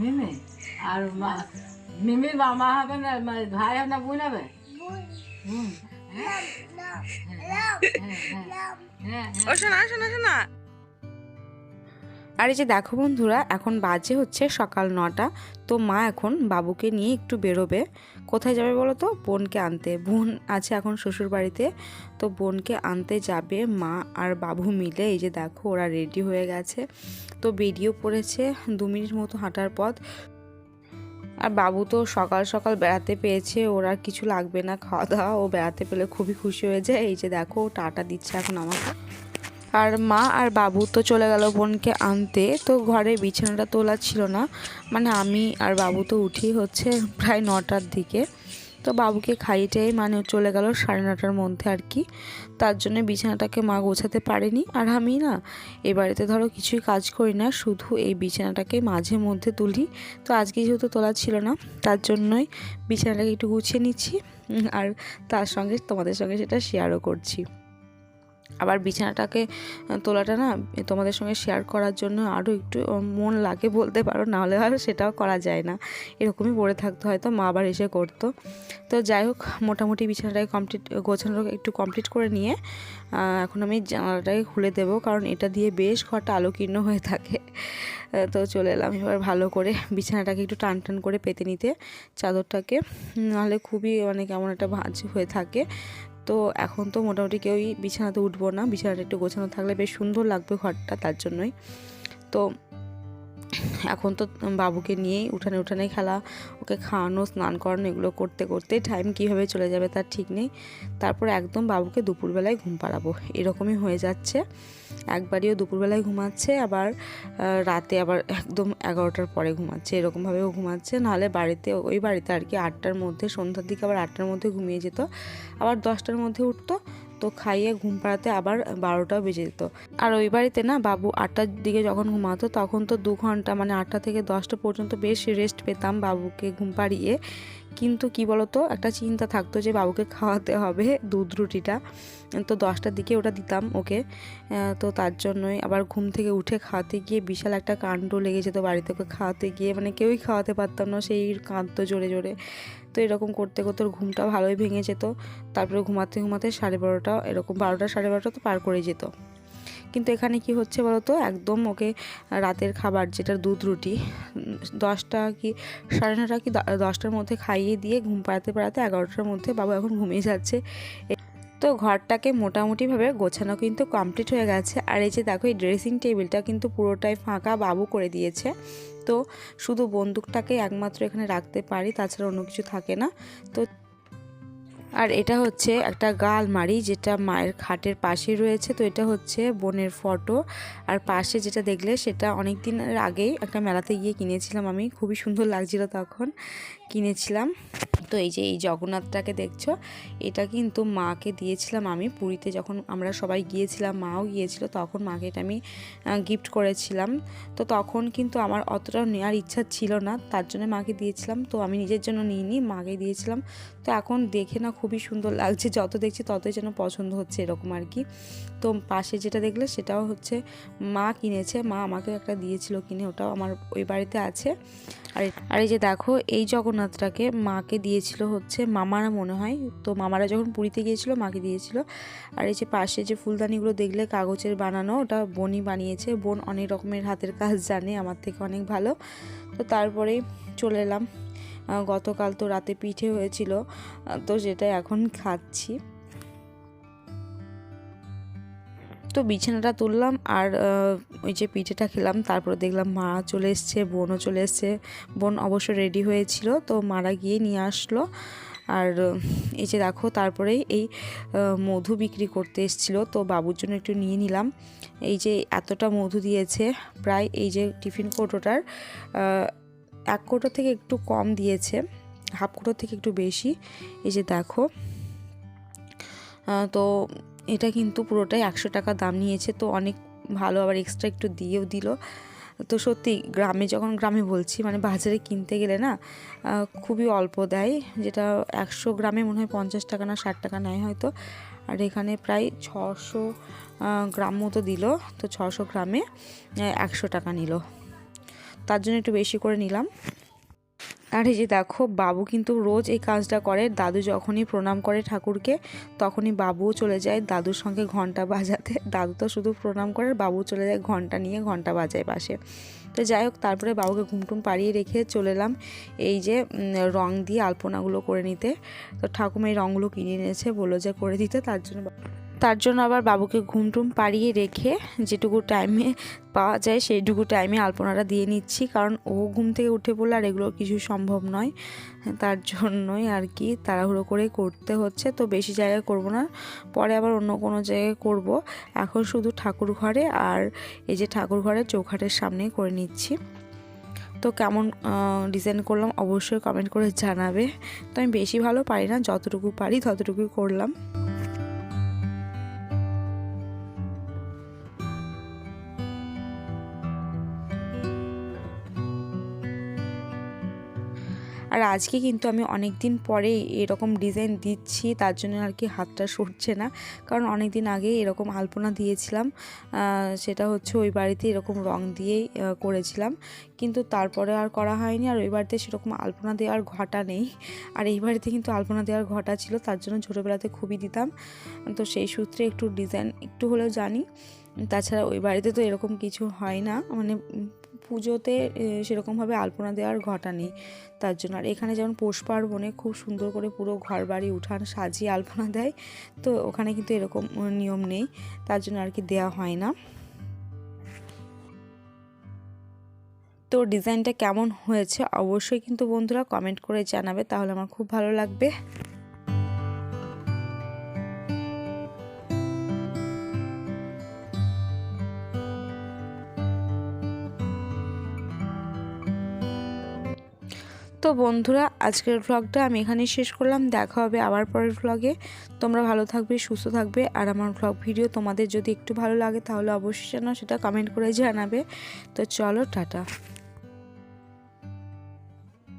মিমি আর মিমির মামা হবে না, ভাই হবে না, বোন হবে? বোন। হ্যাঁ হ্যাঁ হ্যাঁ ও শোনা শোনা শোনা। আর এই যে দেখো বন্ধুরা, এখন বাজে হচ্ছে সকাল 9টা। তো মা এখন বাবুকে নিয়ে একটু বেরোবে। কোথায় যাবে বলো তো? বোনকে আনতে। বোন আছে এখন শ্বশুর বাড়িতে, তো বোনকে আনতে যাবে মা আর বাবু মিলে। এই যে দেখো ওরা রেডি হয়ে গেছে, তো বেরিয়েও পড়েছে। 2 মিনিট মতো হাঁটার পথ। আর বাবু তো সকাল সকাল বেড়াতে পেয়েছে, ওর আর কিছু লাগবে না খাওয়া দাওয়া, ও বেড়াতে পেলে খুবই খুশি হয়ে যায়। এই যে দেখো টাটা দিচ্ছে এখন আমাকে। আর মা আর বাবু তো চলে গেল বোনকে আনতে। তো ঘরে বিছানাটা তোলা ছিল না, মানে আমি আর বাবু তো উঠি হচ্ছে প্রায় 9টার দিকে। তো বাবুকে খাইয়েটাই মানে চলে গেল 9:30টার মধ্যে আর কি। তার জন্য বিছানাটাকে মা গোছাতে পারেনি। আর আমি না এ বাড়িতে ধরো কিছুই কাজ করি না, শুধু এই বিছানাটাকে মাঝে মধ্যে তুলি। তো আজকে যেহেতু তোলা ছিল না, তার জন্যই বিছানাটাকে একটু গুছিয়ে নিচ্ছি, আর তার সঙ্গে তোমাদের সঙ্গে সেটা শেয়ারও করছি। আবার বিছানাটাকে তোলাটা না তোমাদের সঙ্গে শেয়ার করার জন্য আরও একটু মন লাগে বলতে পারো, নাহলে আর সেটাও করা যায় না, এরকমই পড়ে থাকতে হয়তো মা আবার এসে করতো। তো যাই হোক, মোটামুটি বিছানাটাকে গোছানো একটু কমপ্লিট করে নিয়ে এখন আমি জানালাটাকে খুলে দেবো, কারণ এটা দিয়ে বেশ ঘরটা আলোকীর্ণ হয়ে থাকে। তো চলে এলাম এবার ভালো করে বিছানাটাকে একটু টান টান করে পেতে নিতে চাদরটাকে, নাহলে খুবই মানে কেমন একটা ভাঁজ হয়ে থাকে। তো এখন তো মোটামুটি কেউই বিছানাতে উঠবো না, বিছানাটা একটু গোছানো থাকলে বেশ সুন্দর লাগবে ঘরটা, তার জন্যই। তো এখন তো বাবুকে নিয়েই উঠানে উঠানে খেলা, ওকে খাওয়ানো, স্নান করানো, এগুলো করতে করতে টাইম কীভাবে চলে যাবে তার ঠিক নেই। তারপর একদম বাবুকে দুপুরবেলায় ঘুম পাড়াবো, এরকমই হয়ে যাচ্ছে। একবারেও দুপুরবেলায় ঘুমাচ্ছে, আবার রাতে আবার একদম 11টার পরে ঘুমাচ্ছে, এরকমভাবেও ঘুমাচ্ছে। নাহলে বাড়িতে ওই বাড়িতে আর কি 8টার মধ্যে, সন্ধ্যার দিকে আবার 8টার মধ্যে ঘুমিয়ে যেত, আবার 10টার মধ্যে উঠতো। তো খাইয়ে ঘুম পাড়াতে আবার 12টাও বেজে যেত। আর ওই বাড়িতে না বাবু 8টার দিকে যখন ঘুমাতো, তখন তো 2 ঘন্টা মানে 8টা থেকে 10টা পর্যন্ত বেশ রেস্ট পেতাম বাবুকে ঘুম পাড়িয়ে। কিন্তু কি বলতো, একটা চিন্তা থাকতো যে বাবুকে খাওয়াতে হবে দুধ রুটিটা, তো 10টার দিকে ওটা দিতাম ওকে। তো তার জন্যই আবার ঘুম থেকে উঠে খাওয়াতে গিয়ে বিশাল একটা কাণ্ড লেগে যেত বাড়িতে, ওকে খাওয়াতে গিয়ে মানে কেউই খাওয়াতে পারতাম না, সেই কাঁদতো জোরে জোরে। তো এরকম করতে করতে ওর ঘুমটা ভালোই ভেঙে যেত। তারপরে ঘুমাতে ঘুমাতে 12:30 এরকম, 12টা 12:30 তো পার করে যেত। কিন্তু এখানে কি হচ্ছে বলতো, একদম ওকে রাতের খাবার যেটা দুধ রুটি 10টা কি 9:30 কি 10টার মধ্যে খাইয়ে দিয়ে ঘুম পাড়াতে পাড়াতে 11টার মধ্যে বাবু এখন ঘুমিয়ে যাচ্ছে। তো ঘরটাকে মোটামুটিভাবে গোছানো কিন্তু কমপ্লিট হয়ে গেছে। আর এই যে দেখো, এই ড্রেসিং টেবিলটা কিন্তু পুরোটাই ফাঁকা, বাবু করে দিয়েছে। তো শুধু বন্দুকটাকে একমাত্র এখানে রাখতে পারি, তাছাড়া অন্য কিছু থাকে না। তো আর এটা হচ্ছে একটা আলমারি, যেটা মায়ের খাটের পাশে রয়েছে। তো এটা হচ্ছে বোনের ফটো। আর পাশে যেটা দেখলে, সেটা অনেক দিনের আগেই একটা মেলাতে গিয়ে কিনেছিলাম আমি, খুবই সুন্দর লাগছিল তখন কিনেছিলাম। তো এই যে এই জগন্নাথটাকে দেখছো, এটা কিন্তু মাকে দিয়েছিলাম আমি পুরীতে, যখন আমরা সবাই গিয়েছিলাম, মাও গিয়েছিল, তখন মাকে এটা আমি গিফট করেছিলাম। তো তখন কিন্তু আমার অতটা নেওয়ার ইচ্ছা ছিল না, তার জন্য মাকে দিয়েছিলাম। তো আমি নিজের জন্য নিইনি, মাকে দিয়েছিলাম। তো এখন দেখে না খুবই সুন্দর লাগছে, যত দেখছি ততই যেন পছন্দ হচ্ছে, এরকম আর কি। তো পাশে যেটা দেখলে, সেটাও হচ্ছে মা কিনেছে, মা আমাকে একটা দিয়েছিল কিনে, ওটাও আমার ওই বাড়িতে আছে। আর এই যে দেখো, এই জগন্নাথটাকে মাকে দিয়েছিল হচ্ছে মামারা মনে হয়, তো মামারা যখন পুরীতে গিয়েছিল মাকে দিয়েছিল। আর এই যে পাশে যে ফুলদানিগুলো দেখলে কাগজের বানানো, ওটা বোনই বানিয়েছে। বোন অনেক রকমের হাতের কাজ জানে, আমার থেকে অনেক ভালো। তো তারপরেই চলে এলাম। গতকাল তো রাতে পিঠে হয়েছিল, তো সেটা এখন খাচ্ছি। তো বিছানাটা তুললাম আর ওই যে পিঠেটা খেলাম, তারপর দেখলাম মা চলে এসছে, বোনও চলে এসছে। বোন অবশ্য রেডি হয়েছিল, তো মারা গিয়ে নিয়ে আসলো। আর এই যে দেখো, তারপরেই এই মধু বিক্রি করতে এসেছিলো, তো বাবুর জন্য একটু নিয়ে নিলাম। এই যে এতটা মধু দিয়েছে, প্রায় এই যে টিফিন কৌটোটার 1 কৌটো থেকে একটু কম দিয়েছে, হাফ কৌটো থেকে একটু বেশি। এই যে দেখো, তো এটা কিন্তু পুরোটাই 100 টাকা দাম নিয়েছে, তো অনেক ভালো, আবার এক্সট্রা একটু দিয়েও দিল। তো সত্যি গ্রামে, যখন গ্রামে বলছি মানে বাজারে কিনতে গেলে না খুবই অল্প দেয়, যেটা 100 গ্রামে মনে হয় 50 টাকা না 60 টাকা নেয় হয়তো। আর এখানে প্রায় 600 গ্রাম মতো দিল, তো 600 গ্রামে 100 টাকা নিল। তার জন্য একটু বেশি করে নিলাম। আর এই যে দেখো বাবু কিন্তু রোজ এই কাজটা করে। দাদু যখনই প্রণাম করে ঠাকুরকে তখনই বাবুও চলে যায় দাদুর সঙ্গে ঘন্টা বাজাতে। দাদু তো শুধু প্রণাম করে, বাবু চলে যায় ঘন্টা নিয়ে, ঘন্টা বাজায় পাশে। তো যাই হোক, তারপরে বাবুকে ঘুমটুম পাড়িয়ে রেখে চলে এলাম এই যে রং দিয়ে আলপনাগুলো করে নিতে। তো ঠাকুমা এই রঙগুলো কিনে এনেছে, বললো যে করে দিতে। তার জন্য আবার বাবুকে ঘুমটুম পাড়িয়ে রেখে যেটুকু টাইমে পাওয়া যায় সেইটুকু টাইমে আলপনাটা দিয়ে নিচ্ছি, কারণ ও ঘুম থেকে উঠে পড়লে আর এগুলো কিছু সম্ভব নয়। তার জন্যই আর কি তাড়াহুড়ো করে করতে হচ্ছে। তো বেশি জায়গায় করব না, পরে আবার অন্য কোনো জায়গায় করব। এখন শুধু ঠাকুর ঘরে আর এই যে ঠাকুর ঘরের চৌখাটের সামনেই করে নিচ্ছি। তো কেমন ডিজাইন করলাম অবশ্যই কমেন্ট করে জানাবে। তো আমি বেশি ভালো পারি না, যতটুকু পারি ততটুকুই করলাম। আর আজকে কিন্তু আমি অনেক দিন পরে এরকম ডিজাইন দিচ্ছি, তার জন্য আর কি হাতটা সরছে না। কারণ অনেক দিন আগে এরকম আলপনা দিয়েছিলাম, সেটা হচ্ছে ওই বাড়িতে এরকম রং দিয়েই করেছিলাম, কিন্তু তারপরে আর করা হয়নি। আর ওই বাড়িতে সেরকম আলপনা দেওয়ার ঘটা নেই, আর এই বাড়িতে কিন্তু আলপনা দেওয়ার ঘটা ছিল, তার জন্য ছোটোবেলাতে খুবই দিতাম। তো সেই সূত্রে একটু ডিজাইন একটু হলেও জানি। তাছাড়া ওই বাড়িতে তো এরকম কিছু হয় না, মানে পুজোতে সেরকমভাবে আলপনা দেওয়ার ঘটা নেই, তার জন্য। আর এখানে যেমন পৌষ পার্বণে খুব সুন্দর করে পুরো ঘর বাড়ি উঠান সাজিয়ে আলপনা দেয়, তো ওখানে কিন্তু এরকম নিয়ম নেই, তার জন্য আর কি দেওয়া হয় না। তো ডিজাইনটা কেমন হয়েছে অবশ্যই কিন্তু বন্ধুরা কমেন্ট করে জানাবে, তাহলে আমার খুব ভালো লাগবে। তো বন্ধুরা আজকের ভ্লগটা আমি এখানেই শেষ করলাম। দেখা হবে আবার পরের ভ্লগে। তোমরা ভালো থাকবে, সুস্থ থাকবে। আর আমার ভ্লগ ভিডিও তোমাদের যদি একটু ভালো লাগে তাহলে অবশ্যই যেন সেটা কমেন্ট করে জানাবে। তো চলো, টাটা।